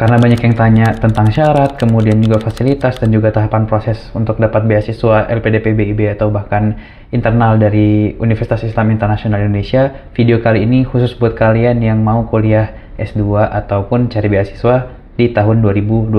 Karena banyak yang tanya tentang syarat, kemudian juga fasilitas, dan juga tahapan proses untuk dapat beasiswa LPDP BIB atau bahkan internal dari Universitas Islam Internasional Indonesia, video kali ini khusus buat kalian yang mau kuliah S2 ataupun cari beasiswa di tahun 2026.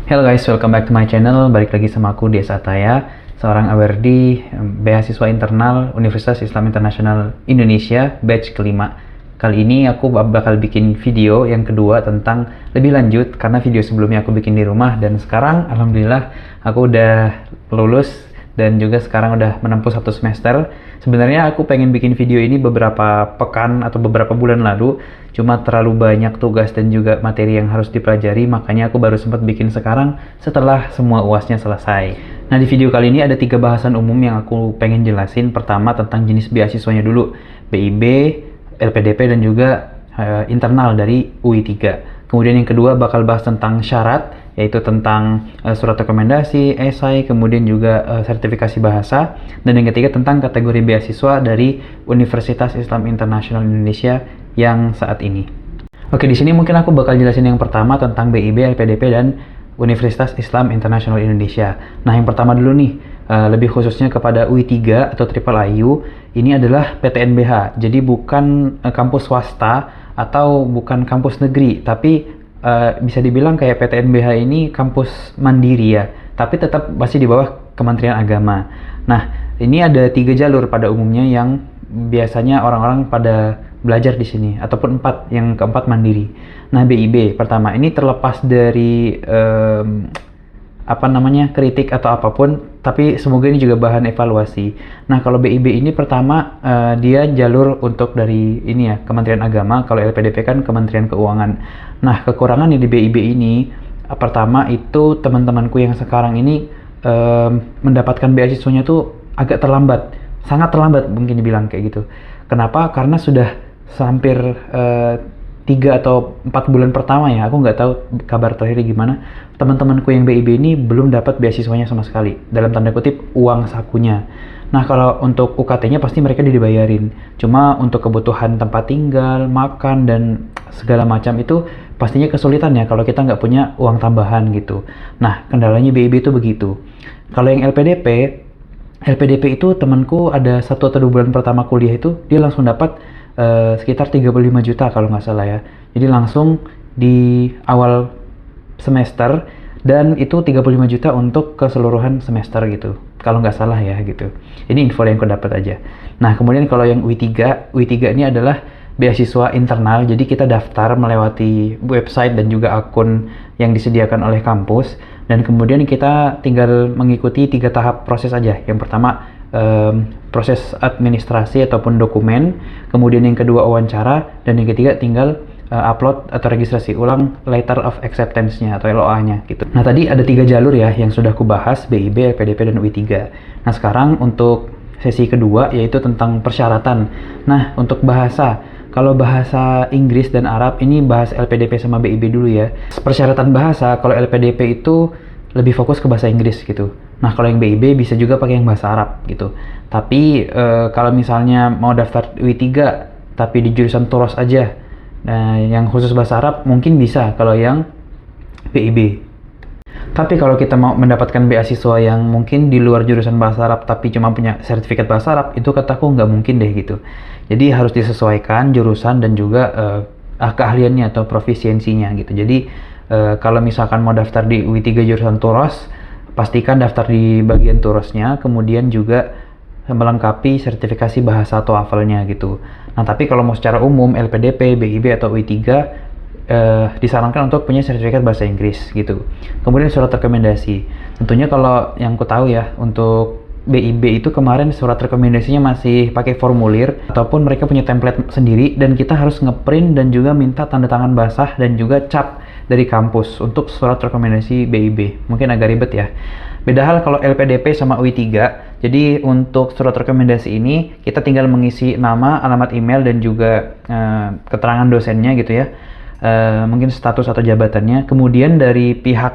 Hello guys, welcome back to my channel. Balik lagi sama aku, Des Ataya, seorang awardi beasiswa internal Universitas Islam Internasional Indonesia batch kelima. Kali ini aku bakal bikin video yang kedua tentang lebih lanjut, karena video sebelumnya aku bikin di rumah dan sekarang alhamdulillah aku udah lulus dan juga sekarang udah menempuh 1 semester. Sebenarnya aku pengen bikin video ini beberapa pekan atau beberapa bulan lalu, cuma terlalu banyak tugas dan juga materi yang harus dipelajari, makanya aku baru sempat bikin sekarang setelah semua UASnya selesai. Nah, di video kali ini ada 3 bahasan umum yang aku pengen jelasin. Pertama tentang jenis beasiswanya dulu, BIB, LPDP, dan juga internal dari UI 3. Kemudian yang kedua bakal bahas tentang syarat, yaitu tentang surat rekomendasi, esai, kemudian juga sertifikasi bahasa. Dan yang ketiga tentang kategori beasiswa dari Universitas Islam Internasional Indonesia yang saat ini. Oke, di sini mungkin aku bakal jelasin yang pertama tentang BIB, LPDP, dan Universitas Islam Internasional Indonesia. Nah, yang pertama dulu nih, lebih khususnya kepada UI 3 atau Triple IU, ini adalah PTNBH, jadi bukan kampus swasta atau bukan kampus negeri, tapi bisa dibilang kayak PTNBH ini kampus mandiri ya, tapi tetap masih di bawah Kementerian Agama. Nah, ini ada 3 jalur pada umumnya yang biasanya orang-orang pada belajar di sini, ataupun 4, yang keempat mandiri. Nah, BIB pertama ini terlepas dari kritik atau apapun, tapi semoga ini juga bahan evaluasi. Nah, kalau BIB ini pertama dia jalur untuk dari ini ya, Kementerian Agama. Kalau LPDP kan Kementerian Keuangan. Nah, kekurangan di BIB ini pertama itu teman-temanku yang sekarang ini mendapatkan beasiswanya tuh agak terlambat, sangat terlambat mungkin dibilang kayak gitu. Kenapa? Karena sudah hampir 3 atau 4 bulan pertama ya, aku nggak tahu kabar terakhir gimana, teman-temanku yang BIB ini belum dapat beasiswanya sama sekali, dalam tanda kutip uang sakunya. Nah, kalau untuk UKT-nya pasti mereka dibayarin, cuma untuk kebutuhan tempat tinggal, makan, dan segala macam itu pastinya kesulitan ya kalau kita nggak punya uang tambahan gitu. Nah, kendalanya BIB itu begitu. Kalau yang LPDP itu temanku ada 1 atau 2 bulan pertama kuliah itu dia langsung dapat sekitar 35 juta kalau nggak salah ya. Jadi langsung di awal semester, dan itu 35 juta untuk keseluruhan semester gitu, kalau nggak salah ya gitu. Ini info yang aku dapat aja. Nah, kemudian kalau yang UI 3 ini adalah beasiswa internal, jadi kita daftar melewati website dan juga akun yang disediakan oleh kampus, dan kemudian kita tinggal mengikuti 3 tahap proses aja. Yang pertama proses administrasi ataupun dokumen, kemudian yang kedua wawancara, dan yang ketiga tinggal upload atau registrasi ulang letter of acceptance-nya atau LOA-nya gitu. Nah, tadi ada 3 jalur ya yang sudah aku bahas, BIB, LPDP, dan UI 3. Nah, sekarang untuk sesi kedua yaitu tentang persyaratan. Nah, untuk bahasa, kalau bahasa Inggris dan Arab ini bahas LPDP sama BIB dulu ya. Persyaratan bahasa, kalau LPDP itu lebih fokus ke bahasa Inggris gitu. Nah, kalau yang BIB bisa juga pakai yang bahasa Arab gitu. Tapi kalau misalnya mau daftar UI 3 tapi di jurusan Turos aja, nah yang khusus bahasa Arab mungkin bisa kalau yang BIB. Tapi kalau kita mau mendapatkan beasiswa yang mungkin di luar jurusan bahasa Arab tapi cuma punya sertifikat bahasa Arab, itu kataku nggak mungkin deh gitu. Jadi harus disesuaikan jurusan dan juga keahliannya atau profisiensinya gitu. Jadi kalau misalkan mau daftar di UI 3 jurusan Turos, pastikan daftar di bagian Turosnya, kemudian juga melengkapi sertifikasi bahasa TOEFL-nya gitu. Nah, tapi kalau mau secara umum LPDP, BIB, atau UI 3 disarankan untuk punya sertifikat bahasa Inggris gitu. Kemudian surat rekomendasi. Tentunya kalau yang aku tahu ya, untuk BIB itu kemarin surat rekomendasinya masih pakai formulir ataupun mereka punya template sendiri, dan kita harus ngeprint dan juga minta tanda tangan basah dan juga cap dari kampus untuk surat rekomendasi BIB. Mungkin agak ribet ya. Beda hal kalau LPDP sama UI 3. Jadi untuk surat rekomendasi ini kita tinggal mengisi nama, alamat email, dan juga keterangan dosennya gitu ya. Mungkin status atau jabatannya. Kemudian dari pihak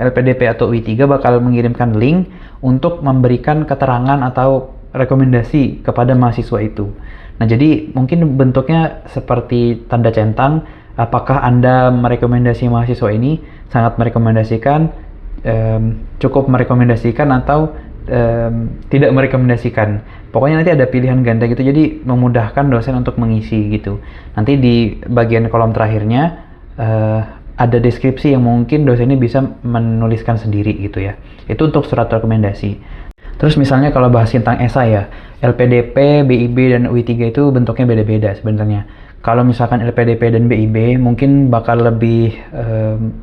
LPDP atau UI 3 bakal mengirimkan link untuk memberikan keterangan atau rekomendasi kepada mahasiswa itu. Nah, jadi mungkin bentuknya seperti tanda centang Apakah Anda merekomendasi mahasiswa ini? Sangat merekomendasikan, cukup merekomendasikan, atau tidak merekomendasikan. Pokoknya nanti ada pilihan ganda gitu, jadi memudahkan dosen untuk mengisi gitu. Nanti di bagian kolom terakhirnya ada deskripsi yang mungkin dosen ini bisa menuliskan sendiri gitu ya. Itu untuk surat rekomendasi. Terus misalnya kalau bahas tentang esai ya, LPDP, BIB, dan UI3 itu bentuknya beda-beda sebenarnya. Kalau misalkan LPDP dan BIB mungkin bakal lebih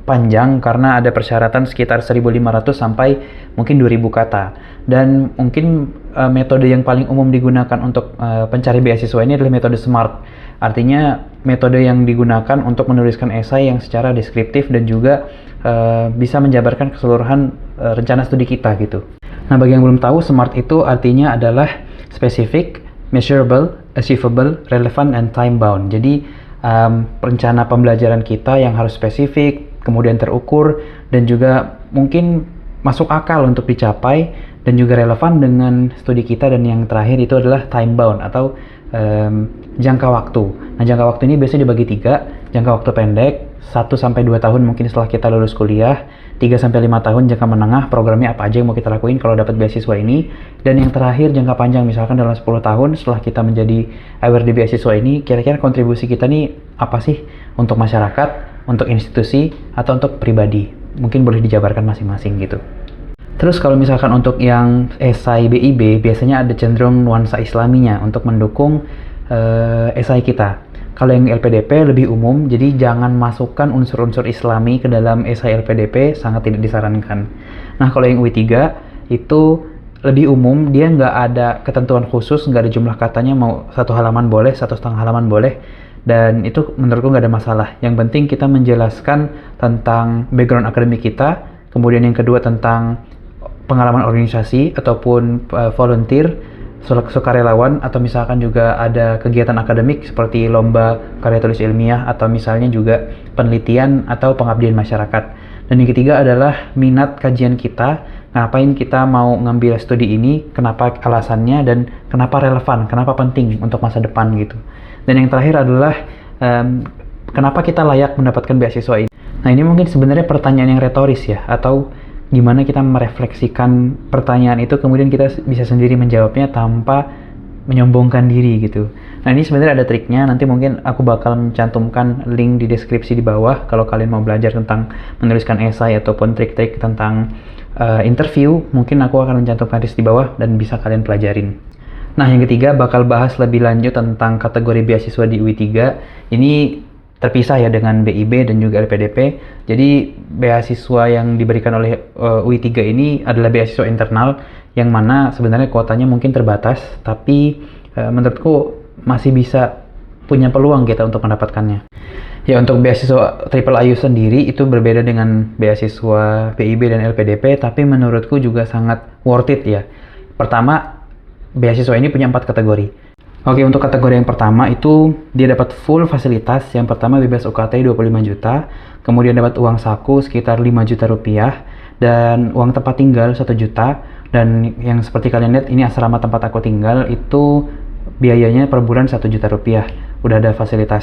panjang karena ada persyaratan sekitar 1.500 sampai mungkin 2.000 kata. Dan mungkin metode yang paling umum digunakan untuk pencari beasiswa ini adalah metode SMART. Artinya metode yang digunakan untuk menuliskan esai yang secara deskriptif dan juga bisa menjabarkan keseluruhan rencana studi kita gitu. Nah, bagi yang belum tahu, SMART itu artinya adalah specific, measurable, achievable, relevant, and time-bound. Jadi, rencana pembelajaran kita yang harus spesifik, kemudian terukur, dan juga mungkin masuk akal untuk dicapai, dan juga relevan dengan studi kita. Dan yang terakhir itu adalah time-bound atau jangka waktu. Nah, jangka waktu ini biasanya dibagi 3. Jangka waktu pendek, 1-2 tahun mungkin setelah kita lulus kuliah, 3-5 tahun jangka menengah, programnya apa aja yang mau kita lakuin kalau dapat beasiswa ini, dan yang terakhir jangka panjang, misalkan dalam 10 tahun setelah kita menjadi award di beasiswa ini, kira-kira kontribusi kita nih apa sih untuk masyarakat, untuk institusi, atau untuk pribadi. Mungkin boleh dijabarkan masing-masing gitu. Terus kalau misalkan untuk yang esai BIB, biasanya ada cenderung nuansa islaminya untuk mendukung esai kita. Kalau yang LPDP lebih umum, jadi jangan masukkan unsur-unsur islami ke dalam esai LPDP, sangat tidak disarankan. Nah, kalau yang UI3 itu lebih umum, dia nggak ada ketentuan khusus, nggak ada jumlah katanya, mau 1 halaman boleh, 1,5 halaman boleh, dan itu menurutku nggak ada masalah. Yang penting kita menjelaskan tentang background akademik kita, kemudian yang kedua tentang pengalaman organisasi ataupun volunteer, sukarelawan, atau misalkan juga ada kegiatan akademik seperti lomba karya tulis ilmiah, atau misalnya juga penelitian atau pengabdian masyarakat. Dan yang ketiga adalah minat kajian kita, ngapain kita mau ngambil studi ini, kenapa alasannya, dan kenapa relevan, kenapa penting untuk masa depan gitu. Dan yang terakhir adalah kenapa kita layak mendapatkan beasiswa ini. Nah, ini mungkin sebenarnya pertanyaan yang retoris ya, atau gimana kita merefleksikan pertanyaan itu, kemudian kita bisa sendiri menjawabnya tanpa menyombongkan diri gitu. Nah, ini sebenarnya ada triknya, nanti mungkin aku bakal mencantumkan link di deskripsi di bawah kalau kalian mau belajar tentang menuliskan esai ataupun trik-trik tentang interview, mungkin aku akan mencantumkan list di bawah dan bisa kalian pelajarin. Nah, yang ketiga bakal bahas lebih lanjut tentang kategori beasiswa di UI3. Ini terpisah ya dengan BIB dan juga LPDP. Jadi beasiswa yang diberikan oleh UI3 ini adalah beasiswa internal yang mana sebenarnya kuotanya mungkin terbatas, tapi menurutku masih bisa punya peluang kita untuk mendapatkannya. Ya, untuk beasiswa IIIU sendiri itu berbeda dengan beasiswa BIB dan LPDP, tapi menurutku juga sangat worth it ya. Pertama, beasiswa ini punya 4 kategori. Oke, untuk kategori yang pertama itu dia dapat full fasilitas. Yang pertama bebas UKT 25 juta, kemudian dapat uang saku sekitar 5 juta rupiah, dan uang tempat tinggal 1 juta, dan yang seperti kalian lihat ini asrama tempat aku tinggal, itu biayanya per bulan 1 juta rupiah. Udah ada fasilitas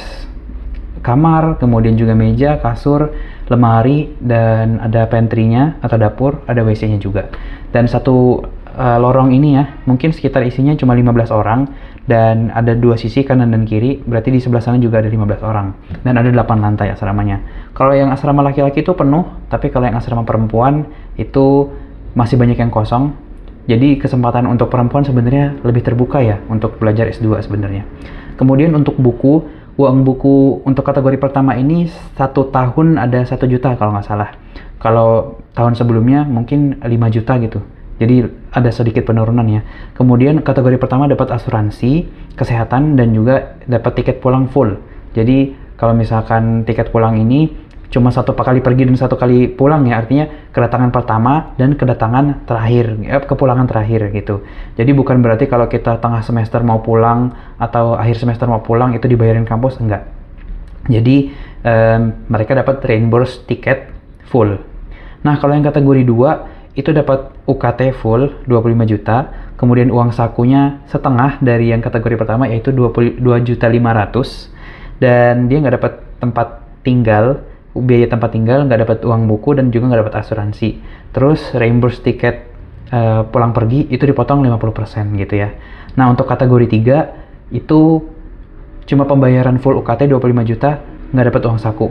kamar, kemudian juga meja, kasur, lemari, dan ada pantry-nya atau dapur, ada WC-nya juga. Dan satu lorong ini ya, mungkin sekitar isinya cuma 15 orang, dan ada 2 sisi kanan dan kiri, berarti di sebelah sana juga ada 15 orang, dan ada 8 lantai asramanya. Kalau yang asrama laki-laki itu penuh, tapi kalau yang asrama perempuan itu masih banyak yang kosong. Jadi kesempatan untuk perempuan sebenarnya lebih terbuka ya untuk belajar S2 sebenarnya. Kemudian untuk buku, uang buku untuk kategori pertama ini 1 tahun ada 1 juta kalau nggak salah. Kalau tahun sebelumnya mungkin 5 juta gitu. Jadi ada sedikit penurunan ya. Kemudian kategori pertama dapat asuransi, kesehatan, dan juga dapat tiket pulang full. Jadi kalau misalkan tiket pulang ini cuma 1 kali pergi dan 1 kali pulang ya, artinya kedatangan pertama dan kedatangan terakhir, kepulangan terakhir gitu. Jadi bukan berarti kalau kita tengah semester mau pulang atau akhir semester mau pulang itu dibayarin kampus, enggak. Jadi mereka dapat reimburse tiket full. Nah, kalau yang kategori 2 itu dapat UKT full 25 juta, kemudian uang sakunya setengah dari yang kategori pertama yaitu 22.500.000, dan dia nggak dapat tempat tinggal, biaya tempat tinggal, nggak dapat uang buku, dan juga nggak dapat asuransi. Terus reimburse tiket pulang pergi itu dipotong 50% gitu ya. Nah, untuk kategori 3 itu cuma pembayaran full UKT 25 juta, nggak dapat uang saku.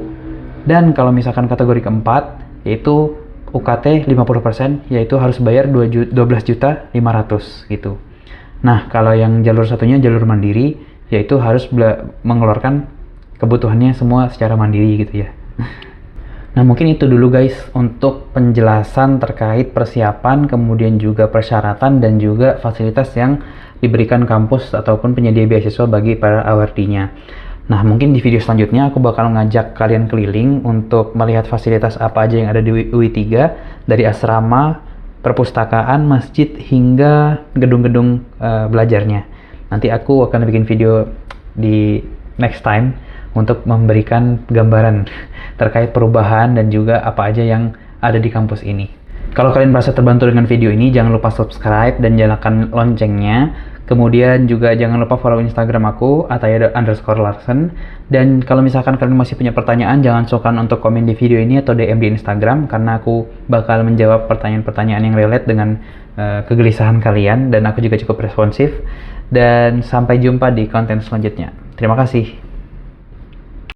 Dan kalau misalkan kategori keempat, yaitu UKT 50%, yaitu harus bayar 12 juta 500 gitu. Nah, kalau yang jalur satunya jalur mandiri, yaitu harus mengeluarkan kebutuhannya semua secara mandiri gitu ya. Nah, mungkin itu dulu guys untuk penjelasan terkait persiapan, kemudian juga persyaratan dan juga fasilitas yang diberikan kampus ataupun penyedia beasiswa bagi para awardee-nya. Nah, mungkin di video selanjutnya aku bakal ngajak kalian keliling untuk melihat fasilitas apa aja yang ada di UI 3, dari asrama, perpustakaan, masjid, hingga gedung-gedung belajarnya. Nanti aku akan bikin video di next time untuk memberikan gambaran terkait perubahan dan juga apa aja yang ada di kampus ini. Kalau kalian merasa terbantu dengan video ini, jangan lupa subscribe dan nyalakan loncengnya. Kemudian juga jangan lupa follow Instagram aku, @ayada_larsen. Dan kalau misalkan kalian masih punya pertanyaan, jangan sungkan untuk komen di video ini atau DM di Instagram, karena aku bakal menjawab pertanyaan-pertanyaan yang relate dengan kegelisahan kalian, dan aku juga cukup responsif. Dan sampai jumpa di konten selanjutnya. Terima kasih.